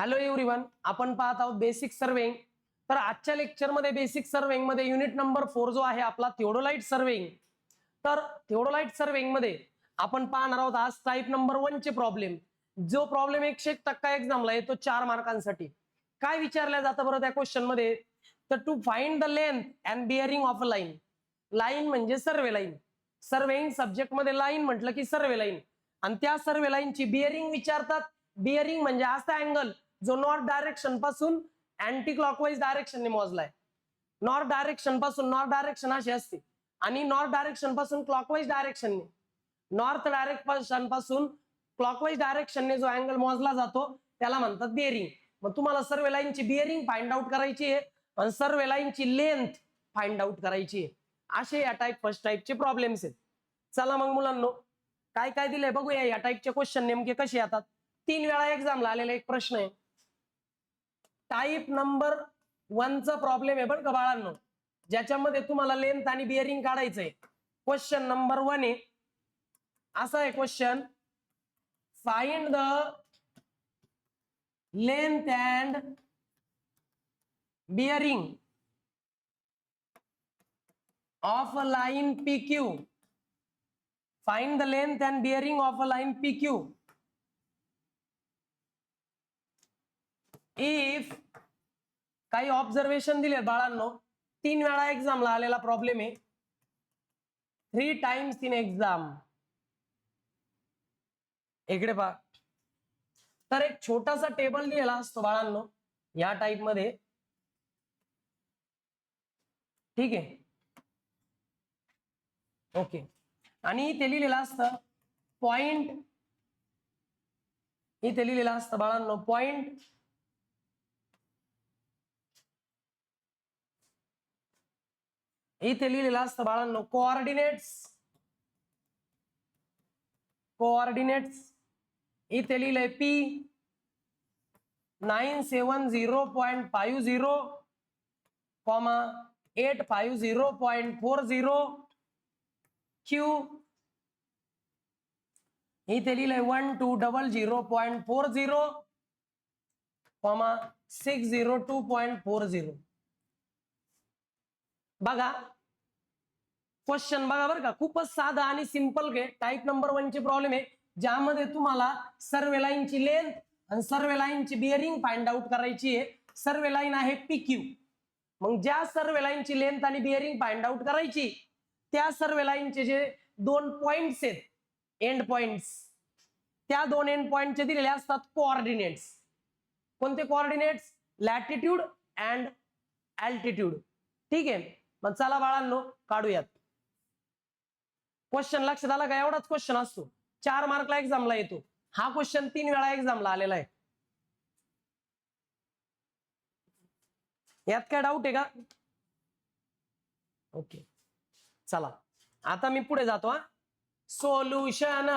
Hello everyone, आपण पाहत आहोत बेसिक सर्वेइंग. तर आजच्या लेक्चरमध्ये बेसिक सर्वेइंग मध्ये युनिट नंबर 4 जो आहे आपला थिओडोलाइट सर्वेइंग. तर थिओडोलाइट सर्वेइंग मध्ये आपण पाहणार आहोत आज टाइप नंबर 1 चे प्रॉब्लेम. जो प्रॉब्लेम 101% एक्झामला येतो 4 मार्कांसाठी. काय विचारलं जातं बरं त्या क्वेश्चन मध्ये? तर to find the length and bearing of a line. Line म्हणजे सर्वे लाईन. सर्वेइंग सब्जेक्ट मध्ये लाईन म्हटलं की सर्वे लाईन, आणि त्या सर्वे लाईनची बिअरिंग विचारतात. बिअरिंग म्हणजे असा अँगल जो नॉर्थ डायरेक्शन पासून अँटी क्लॉकवाईज डायरेक्शनने मोजलाय. नॉर्थ डायरेक्शन पासून नॉर्थ डायरेक्शन अशी असते, आणि नॉर्थ डायरेक्शन पासून क्लॉकवाईज डायरेक्शनने, नॉर्थ डायरेक्शन पासून क्लॉकवाईज डायरेक्शनने जो अँगल मोजला जातो त्याला म्हणतात बिअरिंग. मग तुम्हाला सर्वे लाईनची बिअरिंग फाइंड आउट करायची आहे आणि सर्वे लाईनची लेंथ फाइंड आउट करायची आहे. असे या टाइप फर्स्ट टाइपचे प्रॉब्लेम्स आहेत. चला मग मुलांनो, काय काय दिलंय बघूया. या टाइपचे क्वेश्चन नेमके कसे येतात. 3 वेळा एक्झामला आलेला एक प्रश्न आहे. टाइप नंबर 1 चा प्रॉब्लेम आहे बरं का बाळांनो, ज्याच्यामध्ये तुम्हाला लेंथ आणि बिअरिंग काढायचंय. क्वेश्चन नंबर 1 आहे, असा आहे question. Find the length and bearing of a line PQ. Find the length and bearing of a line PQ if काही ऑब्झर्वेशन दिले बाळांनो. 3 वेळा एक्झामला आलेला प्रॉब्लेम आहे. 3 टाइम्स इन एक्झाम. इकडे पहा. तर एक छोटासा टेबल लिहिला असतो बाळांनो या टाइप मध्ये, ठीक आहे. ओके, आणि इथे लिहिलेलं असतं पॉइंट. इथे लिहिलेलं असतं बाळांनो पॉइंट. इथे लिहिलेलं असतं बाळांनो कोऑर्डिनेट्स. कोऑर्डिनेट्स इथे लिहिलंय P 970.50, 850.40. Q इथे लिहिलंय 1200.40, 602.40. बघा क्वेश्चन, बघा बरं का, खूपच साधा आणि सिंपल घे. टाइप नंबर 1 ची प्रॉब्लेम आहे, ज्यामध्ये तुम्हाला सर्वे लाईनची लेंथ आणि सर्वे लाईनची बिअरिंग फाइंड आउट करायची आहे. सर्वे लाईन आहे PQ. मग ज्या सर्वे लाईनची लेंथ आणि बिअरिंग फाइंड आउट करायची, त्या सर्वे लाईनचे जे 2 पॉइंट्स आहेत, एंड पॉइंट्स, त्या 2 एंड पॉइंटचे दिलेले असतात कोऑर्डिनेट्स. कोणते कोऑर्डिनेट्स? Latitude and altitude. ठीक आहे, मग चला बाळांनो काढूयात. क्वेश्चन लक्षात आला का? एवढाच क्वेश्चन असतो, 4 मार्कला एक्झामला येतो. हा क्वेश्चन 3 वेळा एक्झामला आलेला आहे. यात काय डाऊट आहे का? ओके, चला आता मी पुढे जातो. सोल्युशन.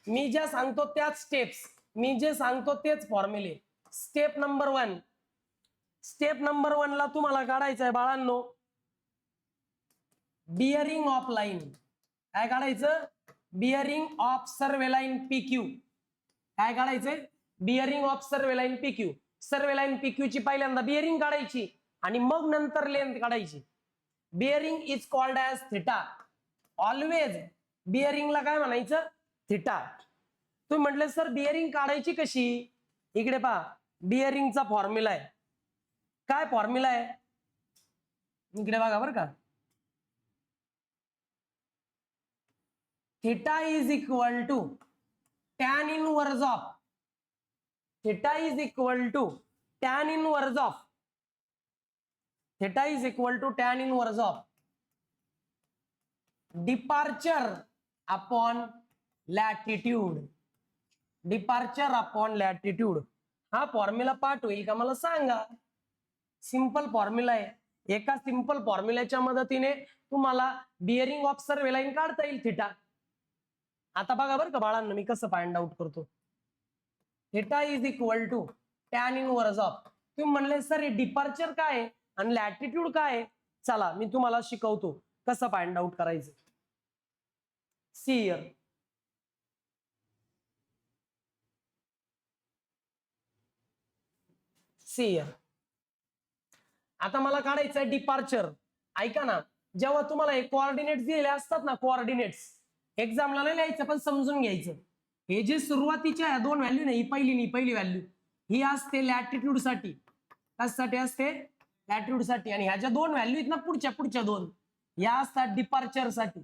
मी जे सांगतो त्याच स्टेप्स, मी जे सांगतो तेच फॉर्म्युले. Step number 1. स्टेप नंबर 1 ला तुम्हाला काढायचं आहे बाळांनो बिअरिंग ऑफ लाईन. काय काढायचं? Bearing of survey line PQ. काय काढायचंय? Bearing of survey line PQ. Survey line PQ ची पहिल्यांदा बिअरिंग काढायची आणि मग नंतर लेंथ काढायची. Bearing is called as theta. Always बिअरिंगला काय म्हणायचं? थिटा. तुम्ही म्हटले सर बिअरिंग काढायची कशी? इकडे पहा, बिअरिंगचा फॉर्म्युला आहे. काय फॉर्म्युला आहे? इकडे बघा बरं का. Theta is equal to tan inverse of. Theta is equal to tan inverse of. Theta is equal to tan inverse of departure upon latitude. Departure upon latitude. हा फॉर्म्युला पाठ होईल का मला सांगा? सिंपल फॉर्म्युला आहे. एका सिंपल फॉर्म्युल्याच्या मदतीने तुम्हाला बिअरिंग ऑफ सर्वे लाईन काढता येईल थिटा. आता बघा बरं का बाळांनो मी कसं फाइंड आउट करतो. Theta is equal to tan inverse of. तुम्ही म्हणले सर डिपार्चर काय आहे आणि लॅटिट्यूड काय आहे? चला मी तुम्हाला शिकवतो कसं फाइंड आउट करायचं. See here. See here. आता मला काढायचं डिपार्चर. ऐका ना, जेव्हा तुम्हाला हे कोऑर्डिनेट्स दिलेले असतात ना, कोऑर्डिनेट्स एक्झामला नाही लिहायचं पण समजून घ्यायचं. हे जे सुरुवातीच्या ह्या दोन व्हॅल्यू नाही, पहिली व्हॅल्यू ही असते लॅटिट्यूड साठी. कशासाठी असते? लॅटिट्यूड साठी. आणि ह्या ज्या दोन व्हॅल्यू आहेत ना, पुढच्या दोन या असतात डिपार्चर साठी.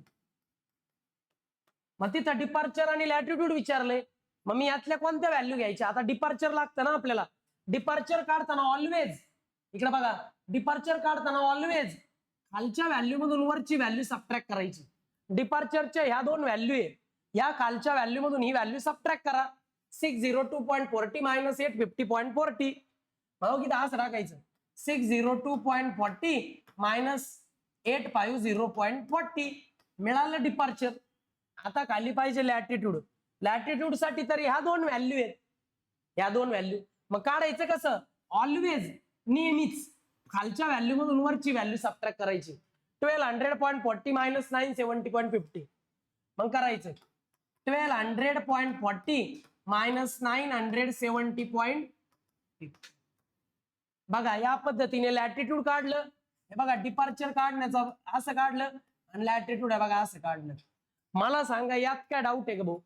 मग तिथं डिपार्चर आणि लॅटिट्यूड विचारलंय, मग मी यातल्या कोणत्या व्हॅल्यू घ्यायच्या? आता डिपार्चर लागतं ना आपल्याला. डिपार्चर काढताना ऑलवेज इकडे बघा, डिपार्चर काढताना ऑलवेज खालच्या व्हॅल्यू मधून वरची व्हॅल्यू सबट्रॅक्ट करायची. डिपार्चरच्या ह्या दोन व्हॅल्यू आहे, या खालच्या व्हॅल्यू मधून ही व्हॅल्यू सबट्रॅक्ट करा. 602.40 मायनस 850.40. भाऊ किती असं टाकायचं, 602.40 मायनस 850.40 मिळालं डिपार्चर. आता खाली पाहिजे लॅटिट्यूड. लॅटिट्यूड साठी तर ह्या दोन व्हॅल्यू आहेत, ह्या दोन व्हॅल्यू. मग काढायचं कसं? ऑलवेज नेहमीच खालच्या व्हॅल्यू मधून वरची व्हॅल्यू सबट्रॅक्ट करायची. 1200.40 मायनस 970.50. मग करायचं 1200.40 मायनस 970.50. बघा या पद्धतीने लॅटिट्यूड काढलं. हे बघा डिपार्चर काढण्याचं असं काढलं आणि लॅटिट्यूड आहे बघा असं काढलं. मला सांगा यात काय डाऊट आहे का भाऊ?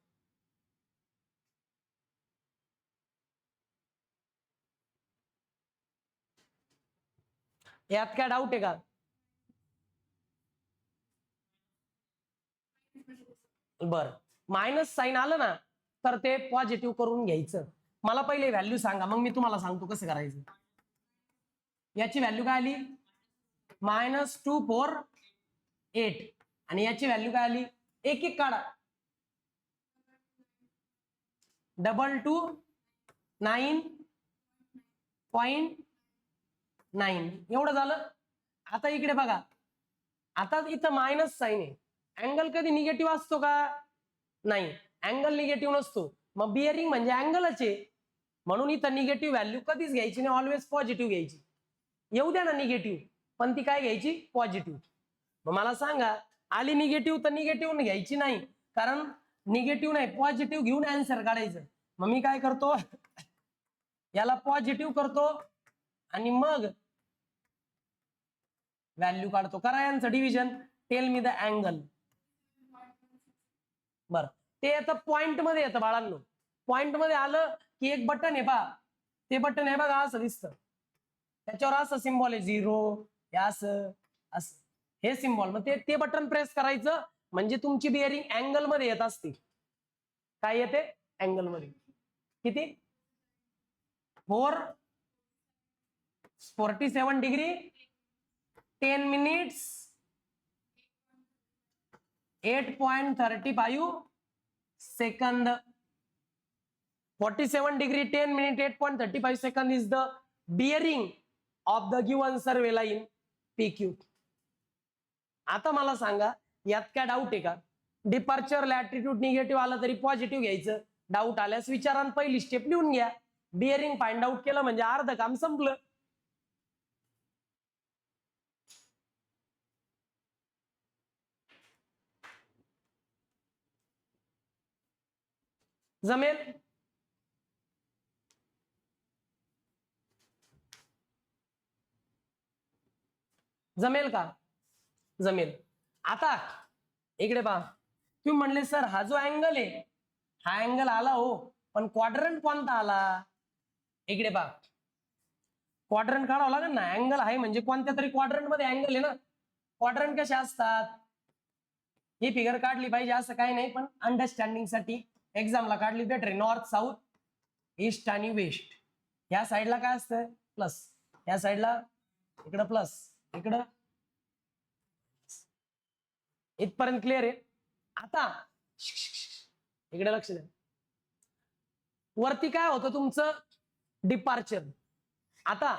यात काय डाऊट आहे का? बर, मायनस साइन आलं ना तर ते पॉझिटिव्ह करून घ्यायचं. मला पहिले व्हॅल्यू सांगा, मग मी तुम्हाला सांगतो कसं करायचं. याची व्हॅल्यू काय आली? -248. आणि याची व्हॅल्यू काय आली? एक एक काढा. 229.9 एवढं झालं. आता इकडे बघा, आता इथं मायनस साइन आहे. अँगल कधी निगेटिव्ह असतो का? नाही, अँगल निगेटिव्ह नसतो. मग बिअरिंग म्हणजे अँगलच आहे, म्हणून इथं निगेटिव्ह व्हॅल्यू कधीच घ्यायची नाही, ऑलवेज पॉझिटिव्ह घ्यायची. येऊ द्या ना निगेटिव्ह, पण ती काय घ्यायची? पॉझिटिव्ह. मग मला सांगा, आली निगेटिव्ह तर निगेटिव्ह घ्यायची नाही, कारण निगेटिव्ह नाही पॉझिटिव्ह घेऊन आन्सर काढायचं. मग मी काय करतो, याला पॉझिटिव्ह करतो आणि मग व्हॅल्यू काढतो. करा यांचं division. Tell me the angle. बर, ते येतं पॉइंट मध्ये येतं बाळांनो. पॉइंट मध्ये आलं की एक बटन आहे पहा, ते बटन आहे बघा असं दिसतं, त्याच्यावर असं सिम्बॉल आहे 0, असं असं हे सिम्बॉल. मग ते बटन प्रेस करायचं म्हणजे तुमची बिअरिंग अँगल मध्ये येत असते. काय येते? अँगल मध्ये. किती? 447 degree 10 minutes 8.35 second. 47 degree 10 minute 8.35 second is the bearing of the given survey line PQ. आता मला सांगा यात काय डाऊट आहे का? डिपार्चर लॅटिट्यूड निगेटिव्ह आलं तरी पॉझिटिव्ह घ्यायचं. डाऊट आल्यास विचारा, पहिली स्टेप लिहून घ्या. बिअरिंग फाइंड आउट केलं म्हणजे अर्ध काम संपलं. जमेल? जमेल का? जमेल. आता इकडे पहा, तुम्ही म्हणले सर हा जो अँगल आहे हा अँगल आला हो, पण क्वाड्रंट कोणता आला? इकडे पहा, क्वाड्रंट काढावं लागेल ना. अँगल आहे म्हणजे कोणत्या तरी क्वाड्रंट मध्ये अँगल आहे ना. क्वाड्रंट कसे असतात? ही फिगर काढली पाहिजे असं काही नाही, पण अंडरस्टँडिंग साठी एक्झामला काढली बेटर. नॉर्थ, साऊथ, ईस्ट आणि वेस्ट. या साईडला काय असतं? प्लस. या साईडला इकडं प्लस, इकडं. इथपर्यंत क्लिअर आहे? आता इकडे लक्ष द्या. वरती काय होतं तुमचं? डिपार्चर. आता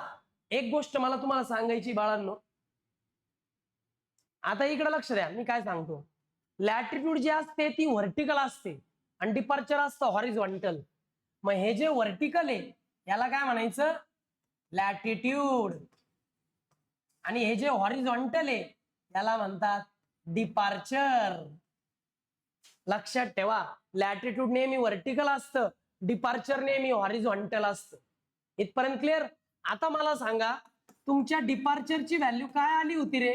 एक गोष्ट मला तुम्हाला सांगायची बाळांनो, आता इकडे लक्ष द्या, मी काय सांगतो. लॅटिट्यूड जी असते ती व्हर्टिकल असते आणि डिपार्चर असतं हॉरिझॉन्टल. मग हे जे व्हर्टिकल आहे याला काय म्हणायचं? लॅटिट्यूड. आणि हे जे हॉरिझॉन्टल आहे याला म्हणतात डिपार्चर. लक्षात ठेवा, लॅटिट्यूड नेहमी व्हर्टिकल असतं, डिपार्चर नेहमी हॉरिझॉन्टल असतं. इथपर्यंत क्लिअर? आता मला सांगा तुमच्या डिपार्चरची व्हॅल्यू काय आली होती रे?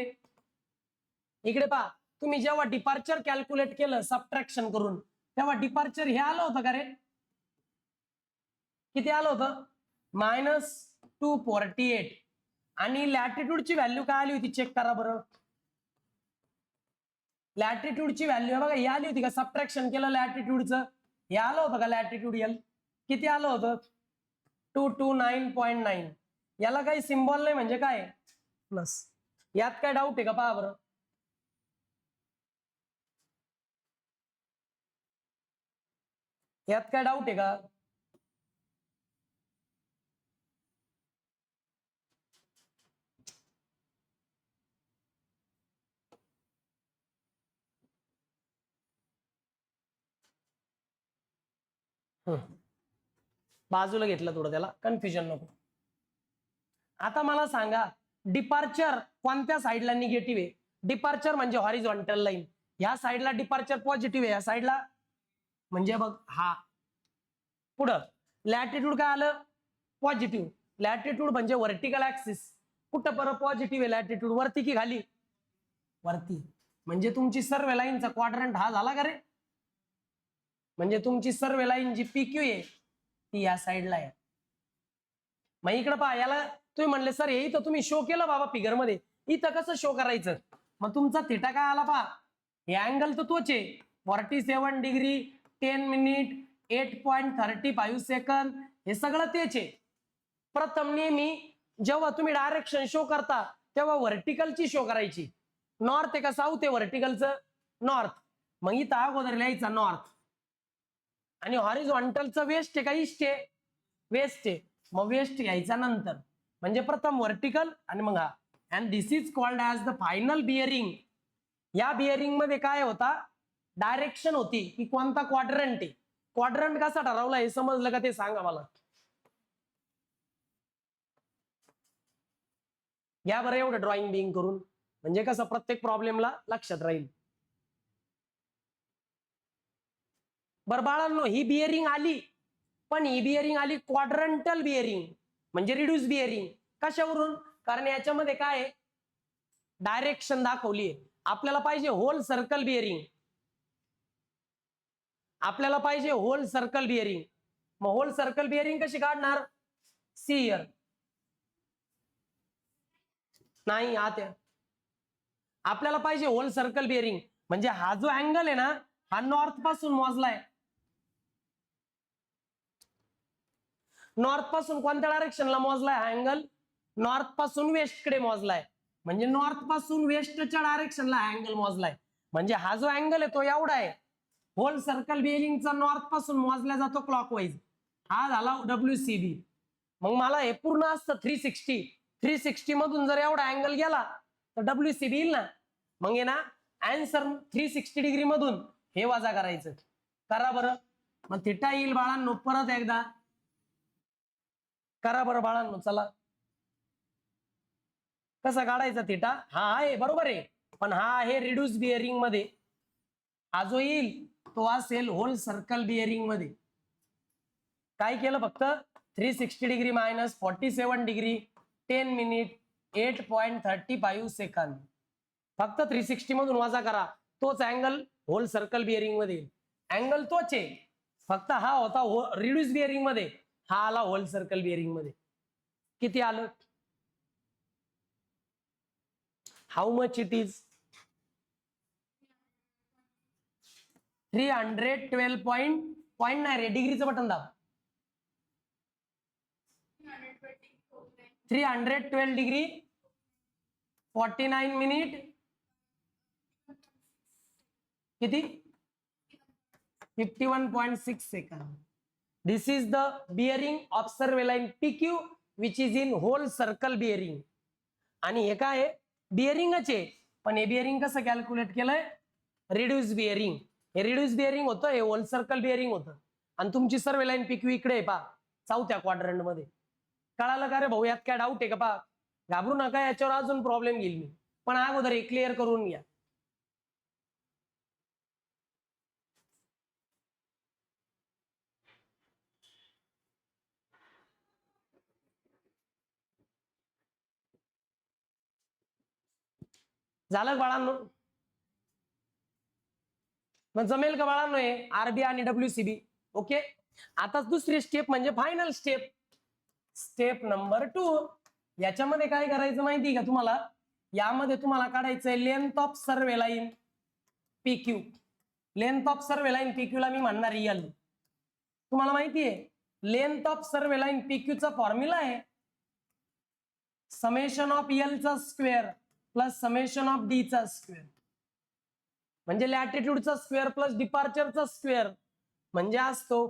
इकडे पहा, तुम्ही जेव्हा डिपार्चर कॅल्क्युलेट केलं सबट्रॅक्शन करून, तेव्हा डिपार्चर हे आलं होतं का रे? किती आलं होतं? -248. आणि लॅटिट्यूडची व्हॅल्यू काय आली होती चेक करा बरं. लॅटिट्यूडची व्हॅल्यू बघा ही आली होती का? सबट्रॅक्शन केलं लॅटिट्यूडचं, हे आलं होतं का लॅटिट्यूड एल? किती आलं होतं? 229.9. याला काही सिम्बॉल नाही म्हणजे काय प्लस. यात काय डाऊट आहे का पहा बरं? यात काय डाऊट आहे का? बाजूला घेतलं थोडं, त्याला कन्फ्युजन नको. आता मला सांगा डिपार्चर कोणत्या साईडला निगेटिव्ह आहे? डिपार्चर म्हणजे हॉरिझॉन्टल लाईन, ह्या साईडला डिपार्चर पॉझिटिव्ह आहे, या साईडला म्हणजे बघ हा. पुढं लॅटिट्यूड काय आलं? पॉझिटिव्ह. लॅटिट्यूड म्हणजे व्हर्टिकल ऍक्सिस. कुठं बरं पॉझिटिव्ह आहे लॅटिट्यूड? वरती की खाली? वरती. म्हणजे तुमची सर्व लाईनचा क्वाड्रंट हा झाला का रे? म्हणजे तुमची सर्व लाईन जी PQ आहे ती या साईडला आहे. मग इकडे पहा, याला तुम्ही म्हणले सर हे इथं तुम्ही शो केलं बाबा फिगर मध्ये, इथं कसं शो करायचं? मग तुमचा थिटा काय आला पहा, हे अँगल तर तोच आहे 47 डिग्री 10 मिनिट 8.35 सेकंद, हे सगळं तेच आहे. प्रथम नेहमी जेव्हा तुम्ही डायरेक्शन शो करता तेव्हा व्हर्टिकलची शो करायची. नॉर्थ आहे का साऊथ आहे व्हर्टिकलचं? नॉर्थ. मग इथं अगोदर लिहायचा नॉर्थ. आणि हॉरिझॉन्टलचं वेस्ट आहे का ईस्ट आहे? वेस्ट आहे. मग वेस्ट घ्यायचा नंतर, म्हणजे प्रथम व्हर्टिकल आणि मग हा. And this is called as the final bearing. या बिअरिंग मध्ये काय होता? डायरेक्शन होती की कोणता क्वाड्रंट आहे. क्वाड्रंट कसा ठरवला हे समजलं का ते सांगा मला. या बरं एवढं ड्रॉइंग बिंग करून, म्हणजे कसं प्रत्येक प्रॉब्लेमला लक्षात राहील. बरं बाळांनो, ही बिअरिंग आली, पण ही बिअरिंग आली क्वाड्रंटल बिअरिंग म्हणजे रिड्यूस बिअरिंग. कशावरून? कारण याच्यामध्ये काय डायरेक्शन दाखवली. आपल्याला पाहिजे होल सर्कल बिअरिंग, आपल्याला पाहिजे होल सर्कल बिअरिंग. मग होल सर्कल बिअरिंग कशी काढणार? सियर नाही आत्या, आपल्याला पाहिजे होल सर्कल बिअरिंग. म्हणजे हा जो अँगल आहे ना, हा नॉर्थ पासून मोजलाय. नॉर्थ पासून कोणत्या डायरेक्शनला मोजलाय हा अँगल? नॉर्थ पासून वेस्ट कडे मोजलाय. म्हणजे नॉर्थ पासून वेस्टच्या डायरेक्शनला हा अँगल मोजलाय. म्हणजे हा जो अँगल आहे तो एवढा आहे. होल सर्कल बिअरिंगचा नॉर्थ पासून मोजला जातो क्लॉकवाईज. हा झाला WCB. मग मला हे पूर्ण असतं 360 मधून जर एवढा अँगल गेला तर WCB येईल ना. मग ये ना आन्सर 360 डिग्री मधून हे वजा करायचं. करा बरं. मग थिटा येईल बाळांनो, परत एकदा करा बरं बाळांनो. चला कसा काढायचा थिटा? हा आहे बरोबर आहे, पण हा आहे रिड्यूस बिअरिंग मध्ये. हा जो येईल तो असेल होल सर्कल बिअरिंग मध्ये. काय केलं फक्त 360 degree minus 47 degree 10 minute 8.35 second. फक्त 360 मधून वजा करा, तोच अँगल होल सर्कल बिअरिंग मध्ये. अँगल तोच आहे, फक्त हा होता रिड्यूस बिअरिंग मध्ये, हा आला होल सर्कल बिअरिंग मध्ये. किती आलं? How much it is? 312 point नाही रे, डिग्रीचं बटन दाब. 312 डिग्री 49 मिनिट किती? 51.6 second. This is the bearing of survey line PQ which is in whole circle bearing. आणि हे काय आहे? बिअरिंगच आहे, पण हे बिअरिंग कसं कॅल्क्युलेट केलंय? Reduce bearing. हे रिड्यूस बिअरिंग होतं, हे होल सर्कल बिअरिंग होतं. आणि तुमची सर्व लाईन PQ इकडे आहे पहा, चौथ्या क्वाड्रंट मध्ये. कळालं का रे भाऊ? यात काय डाऊट आहे का? पहा, घाबरू नका, याच्यावर अजून प्रॉब्लेम घेईल मी, पण अगोदर हे क्लिअर करून घ्या. झालं का बाळांनो? मग जमेल का बाळांनो हे आरबी आणि WCB? ओके. आता दुसरी स्टेप म्हणजे फायनल स्टेप, स्टेप नंबर 2. याच्यामध्ये काय करायचं माहिती का तुम्हाला? यामध्ये तुम्हाला काढायचंय length of survey line PQ. Length of survey line PQ ला मी म्हणणार एल. तुम्हाला माहिती आहे length of survey line PQ चा फॉर्म्युला आहे समेशन ऑफ एल चा square plus summation of D चा स्क्वेअर, म्हणजे लॅटिट्यूडचा स्क्वेअर प्लस डिपार्चरचा स्क्वेअर, म्हणजे असतो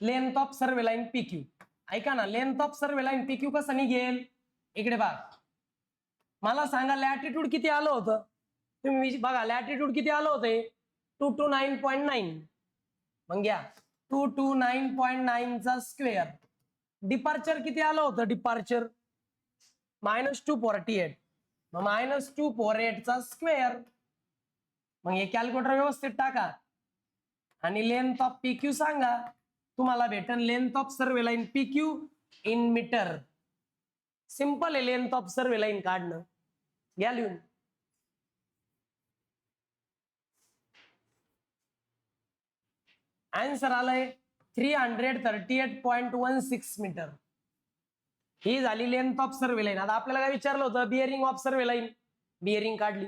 length of survey line PQ. ऐका ना, length of survey line PQ कसं निघेल? इकडे बघा, मला सांगा लॅटिट्यूड किती आलं होतं? तुम्ही बघा लॅटिट्यूड किती आलं होतं? 229.9. मग घ्या 229.9 चा स्क्वेअर. डिपार्चर किती आलं होतं? डिपार्चर -248. मग -248 चा स्क्वेअर. मग हे कॅल्क्युलेटर व्यवस्थित टाका आणि लेंथ ऑफ PQ सांगा. तुम्हाला भेटन length of survey line PQ in meter. Simple आहे लेंथ ऑफ सर्वे लाईन काढणं. घ्या लिहून. आन्सर आलाय 338.16 मीटर. ही झाली लेंथ ऑफ सर्वे लाईन. आता आपल्याला काय विचारलं होतं? Bearing of survey line. Bearing काढली.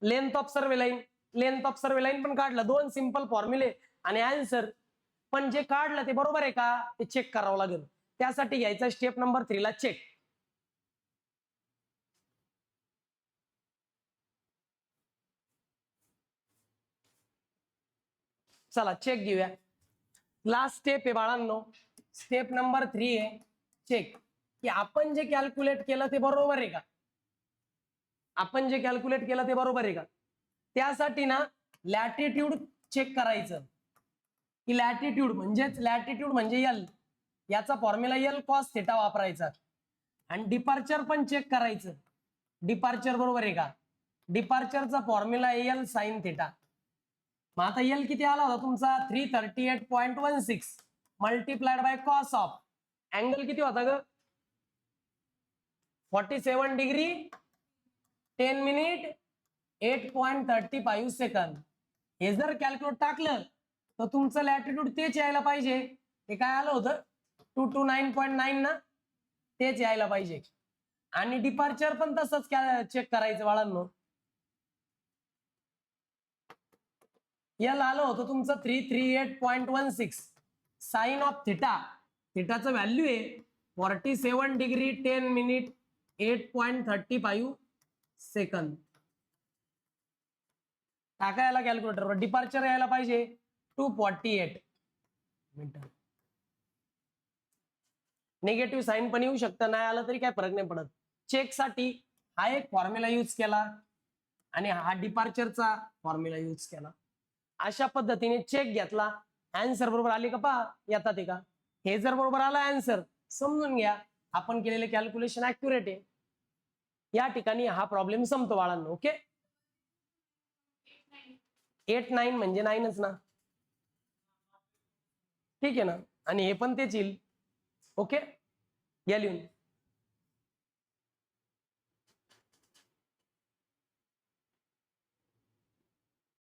Length of survey line, length of survey line पण काढलं. दोन सिंपल फॉर्म्युले आणि आन्सर. पण जे काढलं ते बरोबर आहे का ते चेक करावं लागेल. त्यासाठी घ्यायचं स्टेप नंबर 3 ला चेक. चला चेक घेऊया. लास्ट स्टेप आहे बाळांनो, स्टेप नंबर 3 आहे चेक, की आपण जे कॅल्क्युलेट केलं ते बरोबर आहे का? आपण जे कॅल्क्युलेट केलं ते बरोबर आहे का? त्यासाठी ना लॅटिट्यूड चेक करायचं, की लॅटिट्यूड म्हणजे एल, याचा फॉर्म्युला एल कॉस थिटा वापरायचा. आणि डिपार्चर पण चेक करायचं, डिपार्चर बरोबर आहे का? डिपार्चरचा फॉर्म्युला एल साइन थिटा. मग आता एल किती आला होता तुमचा? 338.16 multiplied by cos of angle किती होता ग? 47 डिग्री 10 मिनिट 8.35 सेकंद. हे जर कॅल्क्युलेट टाकलं तर तुमचं लॅटिट्यूड तेच यायला पाहिजे. हे काय आलं होतं? 229.9 ना, तेच यायला पाहिजे. आणि डिपार्चर पण तसंच चेक करायचं बाळांनो. एल आलं होतं तुमचं 338.16 साइन ऑफ थिटा. थिटाचं व्हॅल्यू आहे 47 डिग्री 10 मिनिट 8.35 सेकंद. टाकायला कॅल्क्युलेटरवर. डिपार्चर यायला पाहिजे 248 मीटर. निगेटिव्ह साइन पण येऊ शकतं, नाही आलं तरी काय फरक नाही पडत. चेक साठी हा एक फॉर्म्युला यूज केला आणि हा डिपार्चरचा फॉर्म्युला यूज केला. अशा पद्धतीने चेक घेतला. आन्सर बरोबर आली का पहा येतात का? हे जर बरोबर आला आन्सर समजून घ्या आपण केलेले कॅल्क्युलेशन ऍक्युरेट आहे. या ठिकाणी हा प्रॉब्लेम संपतो बाळांनो. ओके. 8-9 म्हणजे 9च ना, ठीक आहे ना. आणि हे पण तेच येईल. ओके, या लिहून.